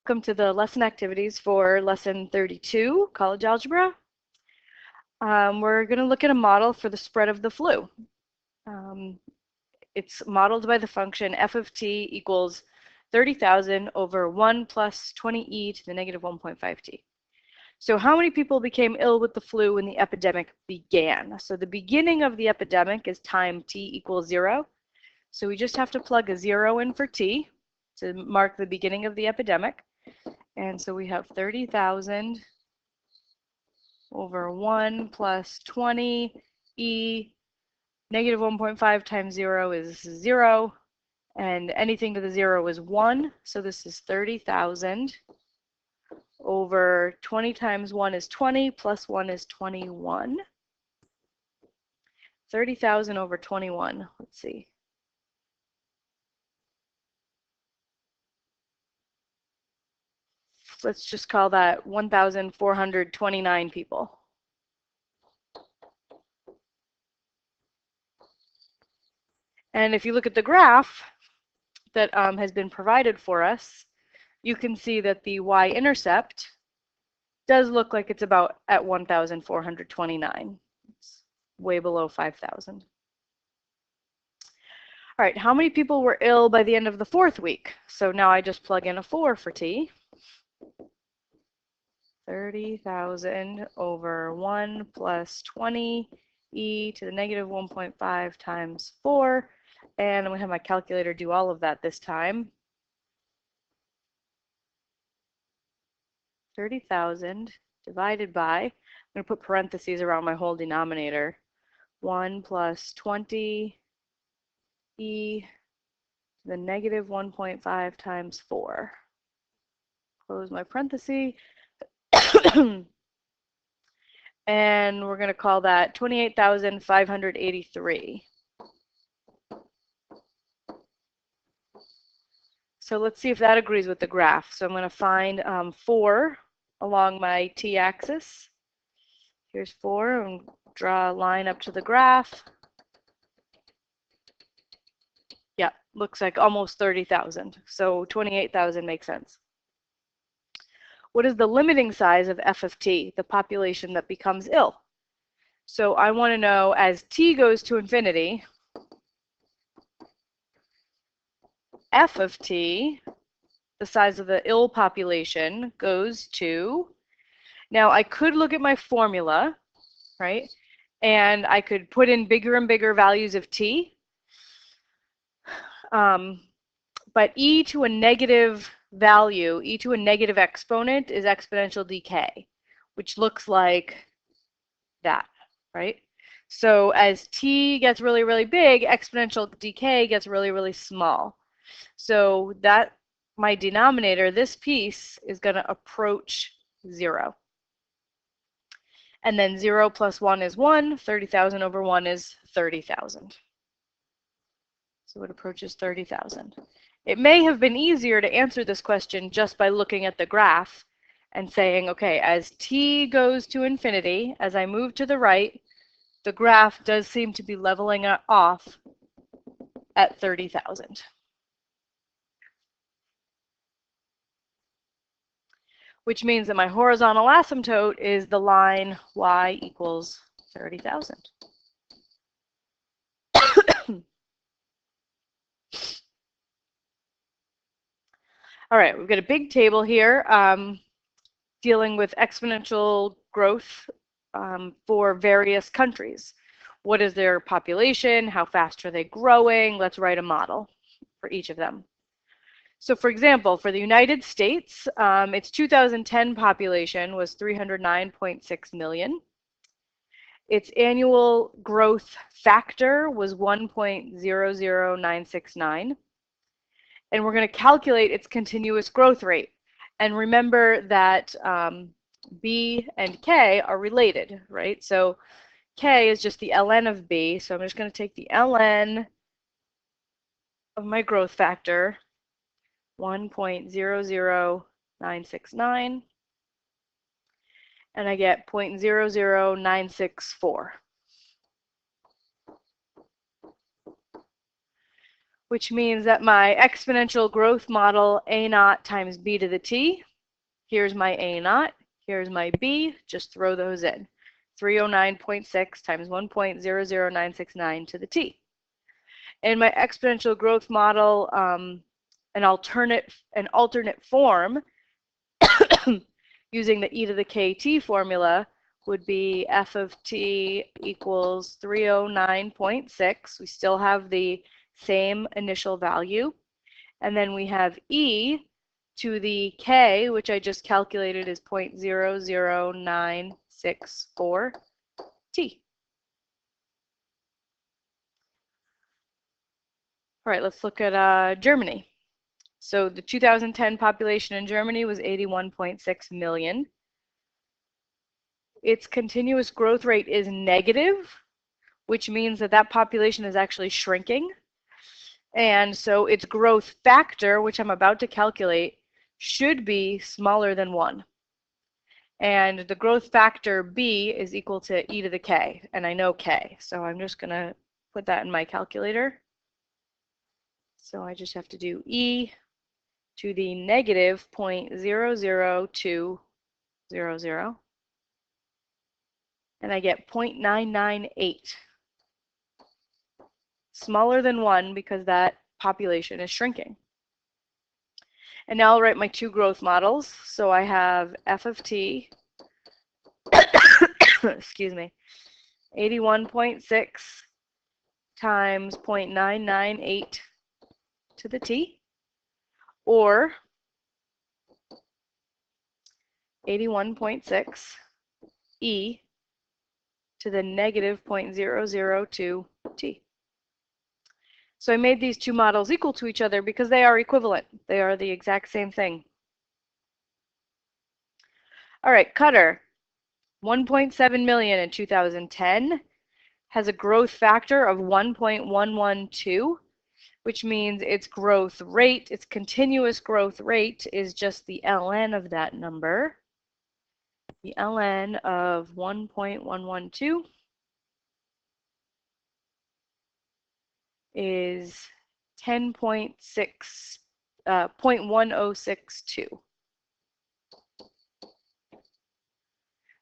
Welcome to the lesson activities for lesson 32, college algebra. We're going to look at a model for the spread of the flu. It's modeled by the function f of t equals 30,000 over 1 plus 20e to the negative 1.5t. So how many people became ill with the flu when the epidemic began? So the beginning of the epidemic is time t equals 0. So we just have to plug a 0 in for t to mark the beginning of the epidemic. And so we have 30,000 over 1 plus 20e. Negative 1.5 times 0 is 0. And anything to the 0 is 1. So this is 30,000 over 20 times 1 is 20 plus 1 is 21. 30,000 over 21. Let's see. Let's just call that 1,429 people. And if you look at the graph that has been provided for us, you can see that the y-intercept does look like it's about at 1,429. It's way below 5,000. All right, how many people were ill by the end of the 4th week? So now I just plug in a 4 for t. 30,000 over 1 plus 20 e to the negative 1.5 times 4. And I'm going to have my calculator do all of that this time. 30,000 divided by, I'm going to put parentheses around my whole denominator, 1 plus 20 e to the negative 1.5 times 4. Close my parenthesis. And we're going to call that 28,583. So let's see if that agrees with the graph. So I'm going to find 4 along my t-axis. Here's 4, and draw a line up to the graph. Yeah, looks like almost 30,000. So 28,000 makes sense. What is the limiting size of f of t, the population that becomes ill? So I want to know, as t goes to infinity, f of t, the size of the ill population, goes to, now I could look at my formula, right? And I could put in bigger and bigger values of t. But e to a negative value, e to a negative exponent is exponential decay, which looks like that, right? So as t gets really, really big, exponential decay gets really, really small. So that, my denominator, this piece, is going to approach 0. And then 0 plus 1 is 1. 30,000 over 1 is 30,000. So it approaches 30,000. It may have been easier to answer this question just by looking at the graph and saying, okay, as t goes to infinity, as I move to the right, the graph does seem to be leveling off at 30,000. Which means that my horizontal asymptote is the line y equals 30,000. All right, we've got a big table here dealing with exponential growth for various countries. What is their population? How fast are they growing? Let's write a model for each of them. So for example, for the United States, its 2010 population was 309.6 million. Its annual growth factor was 1.00969. And we're going to calculate its continuous growth rate. And remember that B and K are related, right? So K is just the ln of B. So I'm just going to take the ln of my growth factor, 1.00969, and I get 0.00964. which means that my exponential growth model A naught times B to the T. Here's my A naught, here's my B, just throw those in. 309.6 times 1.00969 to the T. In my exponential growth model, an alternate form using the e to the kt formula would be f of t equals 309.6. We still have the same initial value. And then we have e to the k, which I just calculated is 0.00964 t. All right, let's look at Germany. So the 2010 population in Germany was 81.6 million. Its continuous growth rate is negative, which means that that population is actually shrinking. And so its growth factor, which I'm about to calculate, should be smaller than 1. And the growth factor B is equal to e to the k, and I know k. So I'm just going to put that in my calculator. So I just have to do e to the negative 0.00200, and I get 0.998. Smaller than 1 because that population is shrinking. And now I'll write my two growth models. So I have f of t, excuse me, 81.6 times 0.998 to the t, or 81.6 e to the negative 0.002 t. So I made these two models equal to each other because they are equivalent. They are the exact same thing. All right, Qatar, 1.7 million in 2010, has a growth factor of 1.112, which means its growth rate, its continuous growth rate, is just the ln of that number. The ln of 1.112 is 0.1062.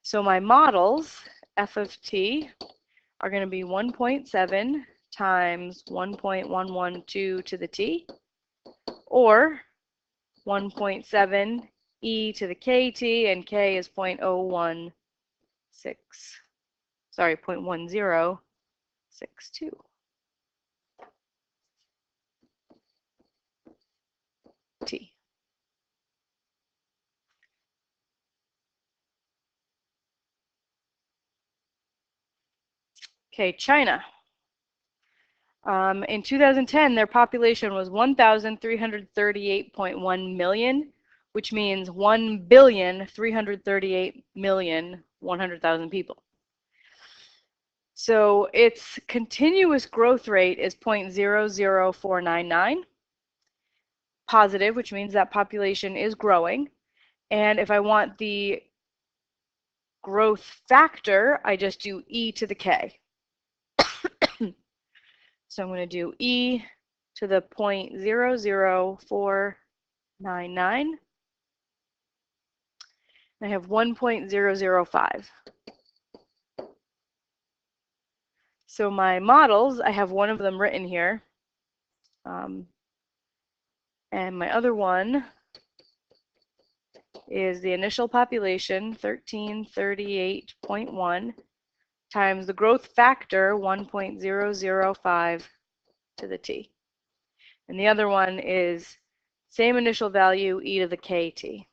So my models, f of t, are going to be 1.7 times 1.112 to the t, or 1.7 e to the kt, and k is 0.1062. T. Okay, China. In 2010, their population was 1,338.1 million, which means 1,338,100,000 people. So its continuous growth rate is 0.00499, positive, which means that population is growing. And if I want the growth factor, I just do e to the k. So I'm going to do e to the 0.00499. I have 1.005. So my models, I have one of them written here. And my other one is the initial population, 1338.1, times the growth factor, 1.005 to the t. And the other one is same initial value, e to the kt.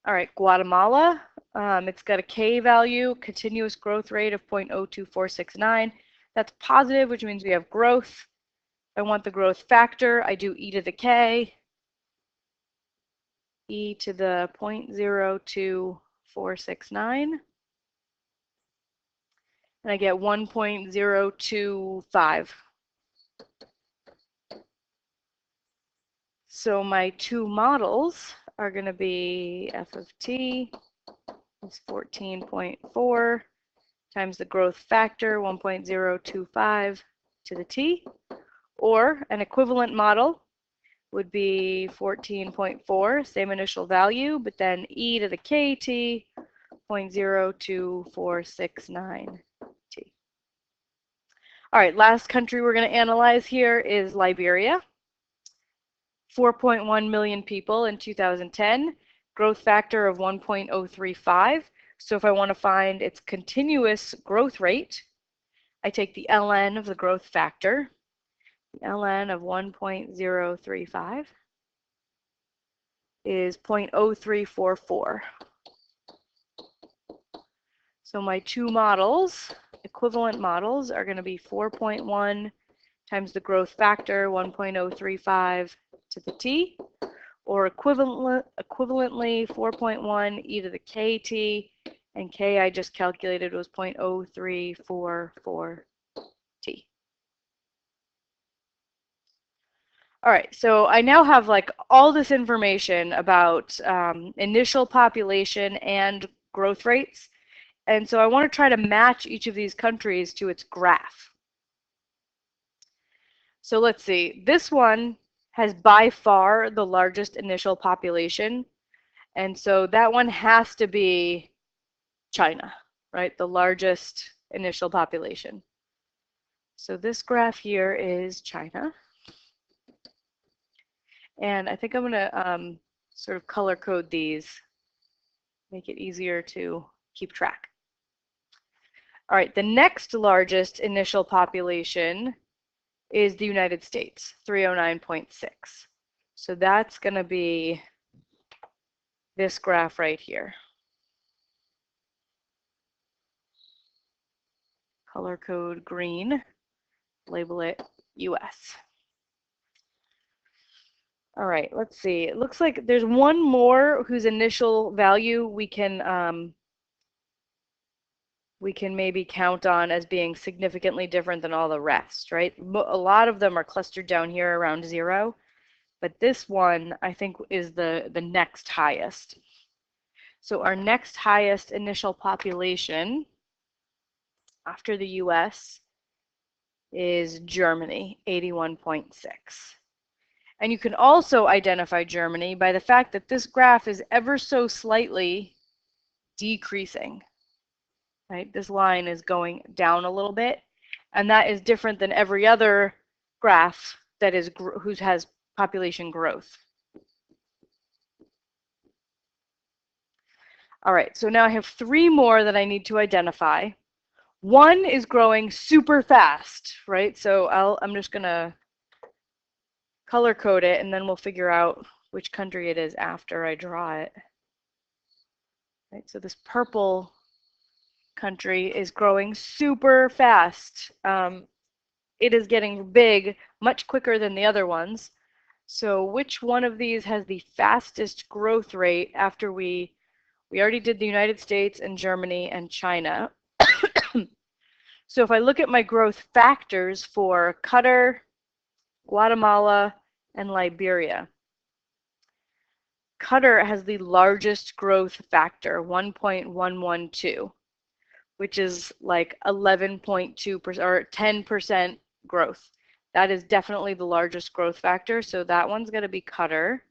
All right, Guatemala, it's got a k value, continuous growth rate of 0.02469. That's positive, which means we have growth. If I want the growth factor, I do e to the k, e to the 0.02469, and I get 1.025. So my two models are going to be f of t is 14.4 times the growth factor, 1.025, to the t, or an equivalent model would be 14.4, same initial value, but then e to the kt, 0.02469 t. All right, last country we're going to analyze here is Liberia. 4.1 million people in 2010, growth factor of 1.035. So if I want to find its continuous growth rate, I take the ln of the growth factor, the ln of 1.035 is 0.0344. So my two models, equivalent models, are going to be 4.1 times the growth factor, 1.035 to the t, or equivalently 4.1 e to the kt, and k I just calculated was 0.0344 t. All right, so I now have like all this information about initial population and growth rates, and so I want to try to match each of these countries to its graph. So let's see, this one has by far the largest initial population, and so that one has to be China, right? The largest initial population. So this graph here is China. And I think I'm going to sort of color code these, make it easier to keep track. All right, the next largest initial population is the United States, 309.6. So that's going to be this graph right here. Color code green, label it US. All right, let's see. It looks like there's one more whose initial value we can maybe count on as being significantly different than all the rest, right? A lot of them are clustered down here around 0, but this one I think is the next highest. So our next highest initial population after the US is Germany, 81.6. And you can also identify Germany by the fact that this graph is ever so slightly decreasing. Right? This line is going down a little bit, and that is different than every other graph that is has population growth. All right, so now I have 3 more that I need to identify. One is growing super fast, right? So I'm just going to color code it, and then we'll figure out which country it is after I draw it. Right, so this purple country is growing super fast. It is getting big much quicker than the other ones. So which one of these has the fastest growth rate after we already did the United States and Germany and China. So if I look at my growth factors for Qatar, Guatemala, and Liberia, Qatar has the largest growth factor, 1.112, which is like 11.2% or 10% growth. That is definitely the largest growth factor, so that one's going to be Qatar.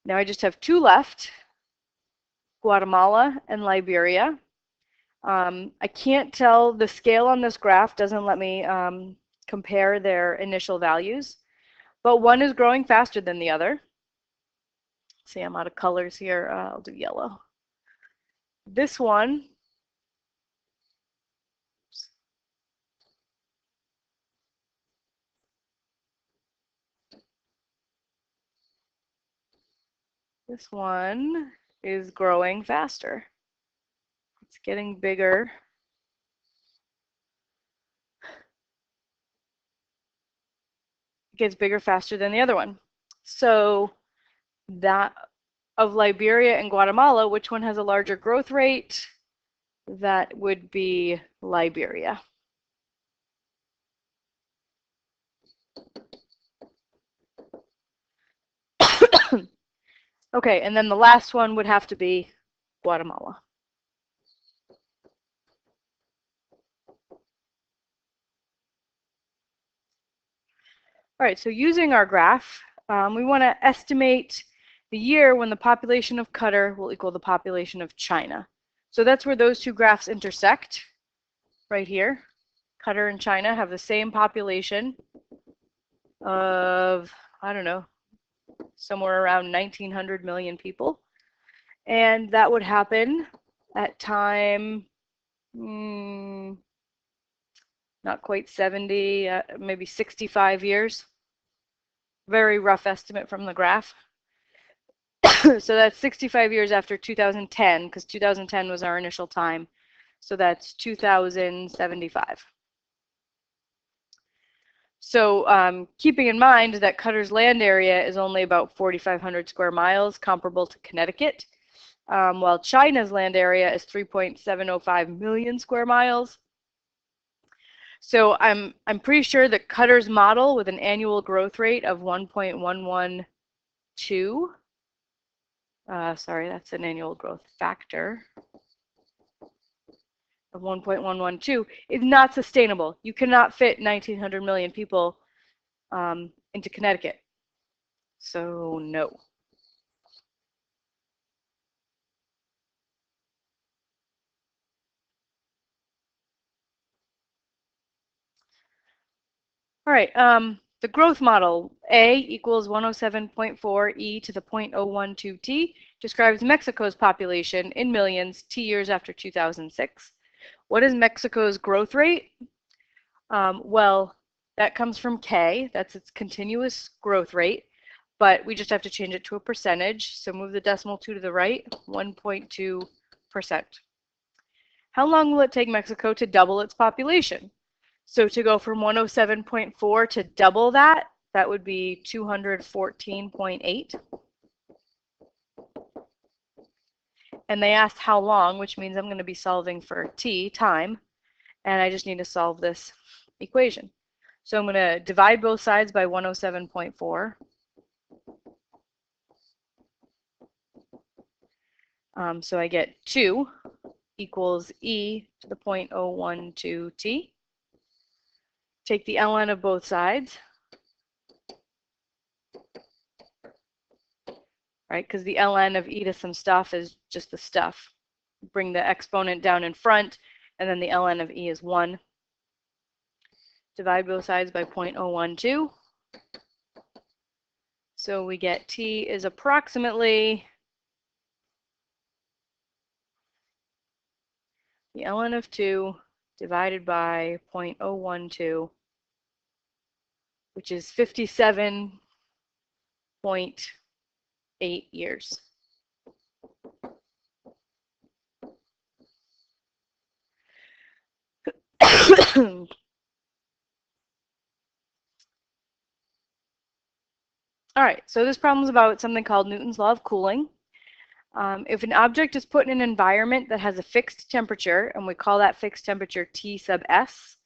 Now I just have 2 left, Guatemala and Liberia. I can't tell, the scale on this graph doesn't let me compare their initial values, but one is growing faster than the other. See, I'm out of colors here. I'll do yellow. This one is growing faster. It's getting bigger. It gets bigger faster than the other one. So that of Liberia and Guatemala, which one has a larger growth rate? That would be Liberia. Okay, and then the last one would have to be Guatemala. All right, so using our graph, we want to estimate the year when the population of Qatar will equal the population of China. So that's where those two graphs intersect, right here. Qatar and China have the same population of, I don't know, somewhere around 1,900 million people. And that would happen at time, not quite 70, maybe 65 years. Very rough estimate from the graph. So that's 65 years after 2010, because 2010 was our initial time. So that's 2075. So keeping in mind that Qatar's land area is only about 4,500 square miles, comparable to Connecticut, while China's land area is 3.705 million square miles. So I'm pretty sure that Qatar's model with an annual growth rate of 1.112, sorry, that's an annual growth factor of 1.112, is not sustainable. You cannot fit 1,900 million people into Connecticut. So no. All right, the growth model, A equals 107.4 e to the 0.012 t, describes Mexico's population in millions t years after 2006. What is Mexico's growth rate? Well, that comes from K, that's its continuous growth rate, but we just have to change it to a percentage. So move the decimal 2 to the right, 1.2%. How long will it take Mexico to double its population? So to go from 107.4 to double that, that would be 214.8. And they asked how long, which means I'm going to be solving for t, time, and I just need to solve this equation. So I'm going to divide both sides by 107.4. So I get 2 equals e to the 0.012 t. Take the ln of both sides, right? Because the ln of e to some stuff is just the stuff. Bring the exponent down in front, and then the ln of e is 1. Divide both sides by 0.012. So we get t is approximately the ln of 2 divided by 0.012, which is 57.8 years. All right, so this problem is about something called Newton's law of cooling. If an object is put in an environment that has a fixed temperature, and we call that fixed temperature T sub S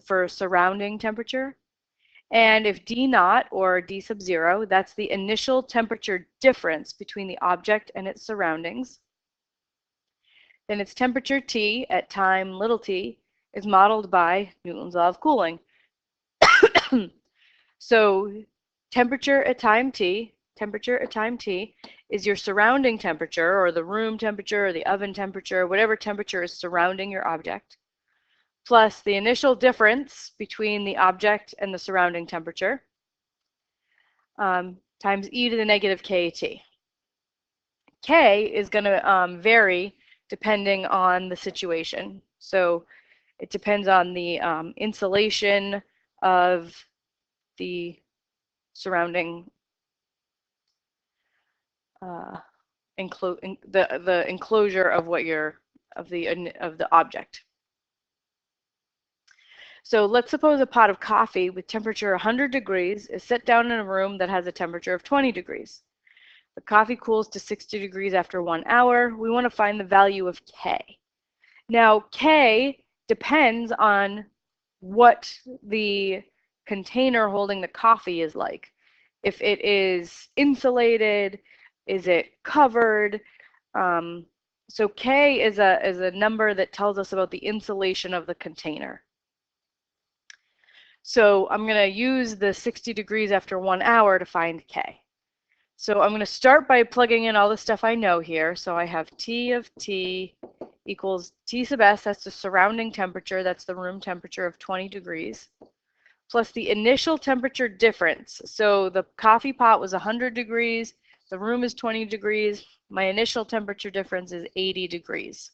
for surrounding temperature, and if D naught or D sub 0, that's the initial temperature difference between the object and its surroundings, then its temperature T at time little t is modeled by Newton's law of cooling. So temperature at time t is your surrounding temperature, or the room temperature, or the oven temperature, whatever temperature is surrounding your object, plus the initial difference between the object and the surrounding temperature, times e to the negative kt. K is going to vary depending on the situation. So it depends on the insulation of the surrounding the enclosure of what of the object. So let's suppose a pot of coffee with temperature 100 degrees is set down in a room that has a temperature of 20 degrees. The coffee cools to 60 degrees after 1 hour. We want to find the value of K. Now, K depends on what the container holding the coffee is like. If it is insulated, is it covered? So K is a number that tells us about the insulation of the container. So I'm going to use the 60 degrees after 1 hour to find K. So I'm going to start by plugging in all the stuff I know here. So I have T of T equals T sub S, that's the surrounding temperature, that's the room temperature of 20 degrees, plus the initial temperature difference. So the coffee pot was 100 degrees, the room is 20 degrees, my initial temperature difference is 80 degrees.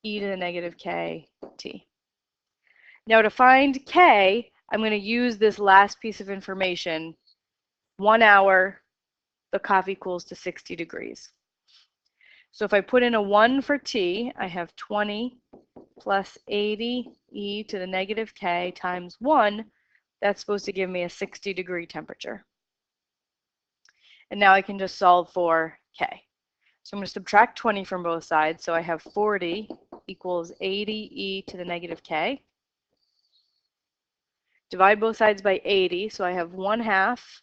E to the negative K T. Now to find K, I'm going to use this last piece of information. 1 hour, the coffee cools to 60 degrees. So if I put in a 1 for T, I have 20 plus 80 e to the negative K times 1. That's supposed to give me a 60 degree temperature. And now I can just solve for K. So I'm going to subtract 20 from both sides. So I have 40 equals 80 e to the negative K. Divide both sides by 80. So I have 1/2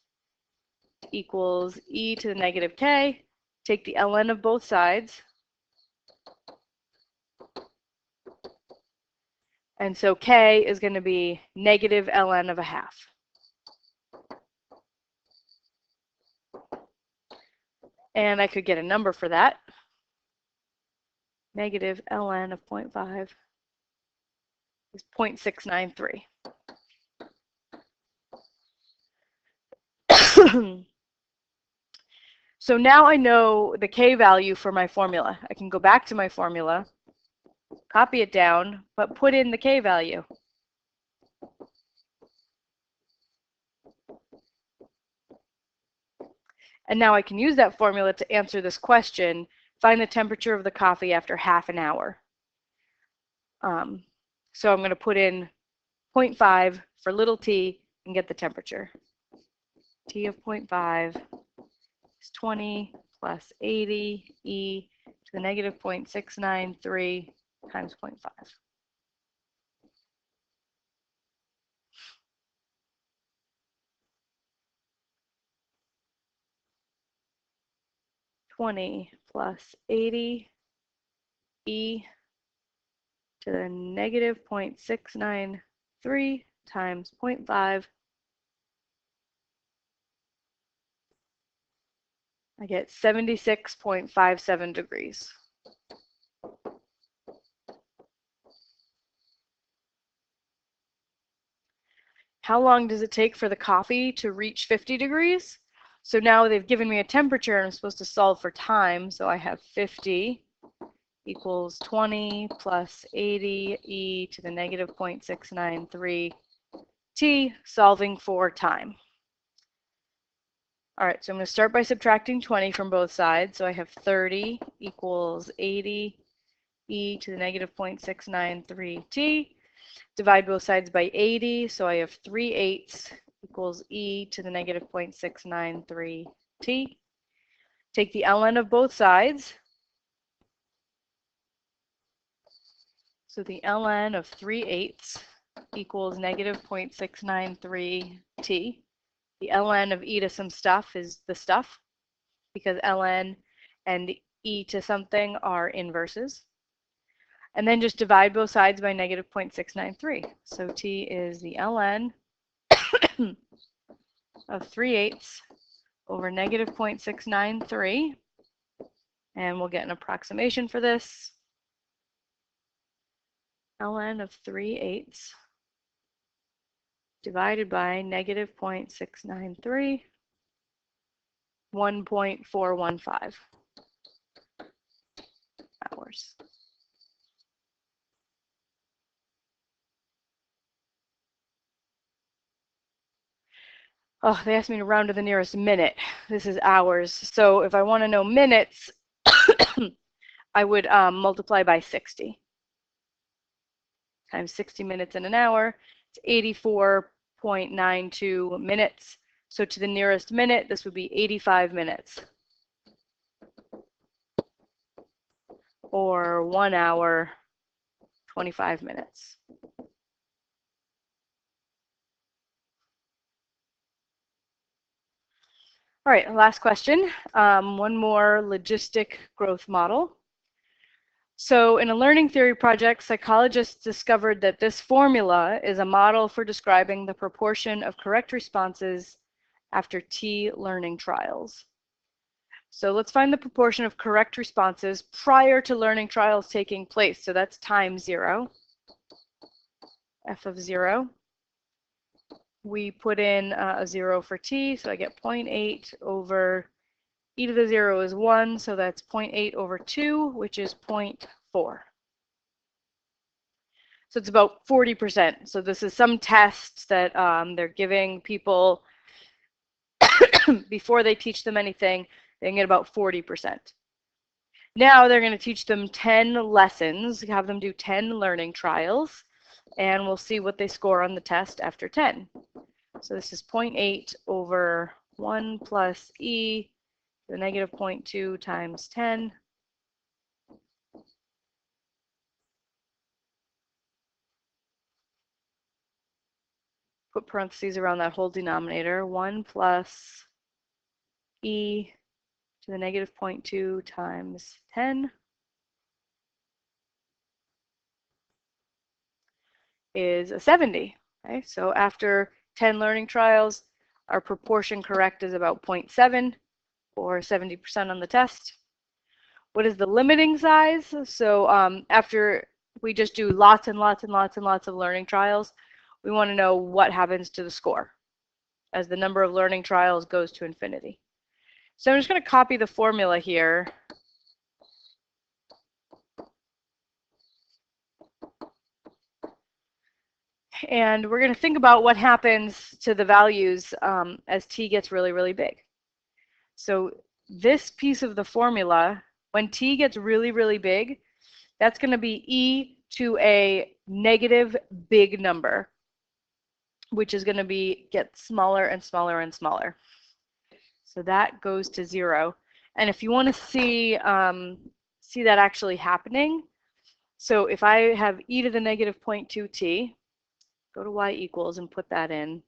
equals e to the negative K. Take the ln of both sides. And so K is going to be negative ln of 1/2. And I could get a number for that. Negative ln of 0.5 is 0.693. So now I know the K value for my formula. I can go back to my formula, copy it down, but put in the K value. And now I can use that formula to answer this question, find the temperature of the coffee after 1/2 hour. So I'm going to put in 0.5 for little t and get the temperature. T of 0.5 is 20 plus 80 e to the negative 0.693 times 0.5. 20 plus 80 e to the negative 0.693 times 0.5. I get 76.57 degrees. How long does it take for the coffee to reach 50 degrees? So now they've given me a temperature and I'm supposed to solve for time. So I have 50 equals 20 plus 80 e to the negative 0.693 t, solving for time. All right, so I'm going to start by subtracting 20 from both sides. So I have 30 equals 80 e to the negative 0.693 t. Divide both sides by 80, so I have 3/8 equals e to the negative 0.693 t. Take the ln of both sides. So the ln of 3/8 equals negative 0.693 t. The ln of e to some stuff is the stuff, because ln and e to something are inverses. And then just divide both sides by negative 0.693. So t is the ln of 3/8 over negative 0.693. And we'll get an approximation for this. ln of 3/8 divided by negative 0.693, 1.415 hours. Oh, they asked me to round to the nearest minute. This is hours. So if I want to know minutes, I would multiply by 60. Times 60 minutes in an hour, it's 84.92 minutes. So to the nearest minute, this would be 85 minutes. Or 1 hour, 25 minutes. All right, last question. One more logistic growth model. So in a learning theory project, psychologists discovered that this formula is a model for describing the proportion of correct responses after T learning trials. So let's find the proportion of correct responses prior to learning trials taking place. So that's time 0, f of 0. We put in a 0 for t, so I get 0.8 over e to the 0 is 1, so that's 0.8 over 2, which is 0.4. So it's about 40%. So this is some tests that they're giving people before they teach them anything. They can get about 40%. Now they're going to teach them 10 lessons, have them do 10 learning trials, and we'll see what they score on the test after 10. So this is 0.8 over 1 plus e to the negative 0.2 times 10. Put parentheses around that whole denominator. 1 plus e to the negative 0.2 times 10 is a 70. Okay, so after 10 learning trials, our proportion correct is about 0.7 or 70% on the test. What is the limiting size? So after we just do lots and lots and lots and lots of learning trials, we want to know what happens to the score as the number of learning trials goes to infinity. So I'm just going to copy the formula here. And we're going to think about what happens to the values as t gets really, really big. So this piece of the formula, when t gets really, really big, that's going to be e to a negative big number, which is going to get smaller and smaller and smaller. So that goes to 0. And if you want to see that actually happening, so if I have e to the negative 0.2t, go to y equals and put that in.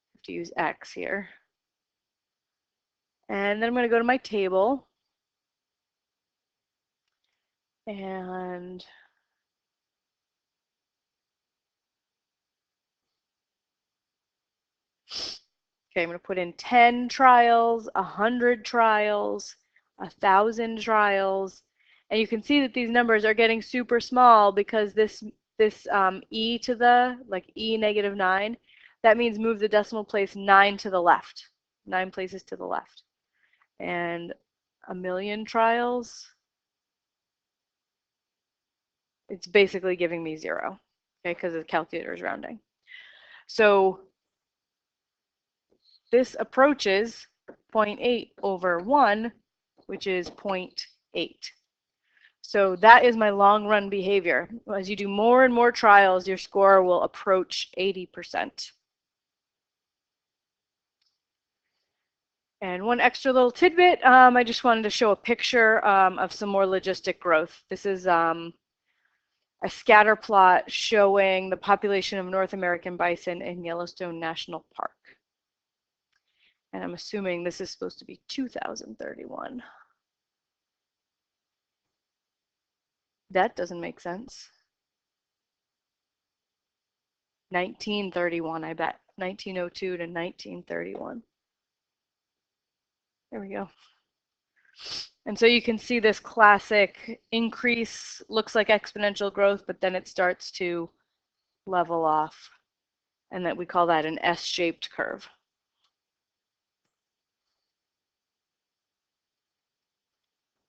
I have to use x here. And then I'm going to go to my table. And okay, I'm going to put in 10 trials, 100 trials, 1,000 trials. And you can see that these numbers are getting super small because this e to the, like e negative 9, that means move the decimal place 9 to the left, 9 places to the left. And 1,000,000 trials, it's basically giving me 0, okay, because the calculator is rounding. So this approaches 0.8 over 1, which is 0.8. So that is my long run behavior. As you do more and more trials, your score will approach 80%. And one extra little tidbit, I just wanted to show a picture of some more logistic growth. This is a scatter plot showing the population of North American bison in Yellowstone National Park. And I'm assuming this is supposed to be 2031. That doesn't make sense. 1931, I bet. 1902 to 1931. There we go. And so you can see this classic increase, looks like exponential growth, but then it starts to level off. And that we call that an S-shaped curve.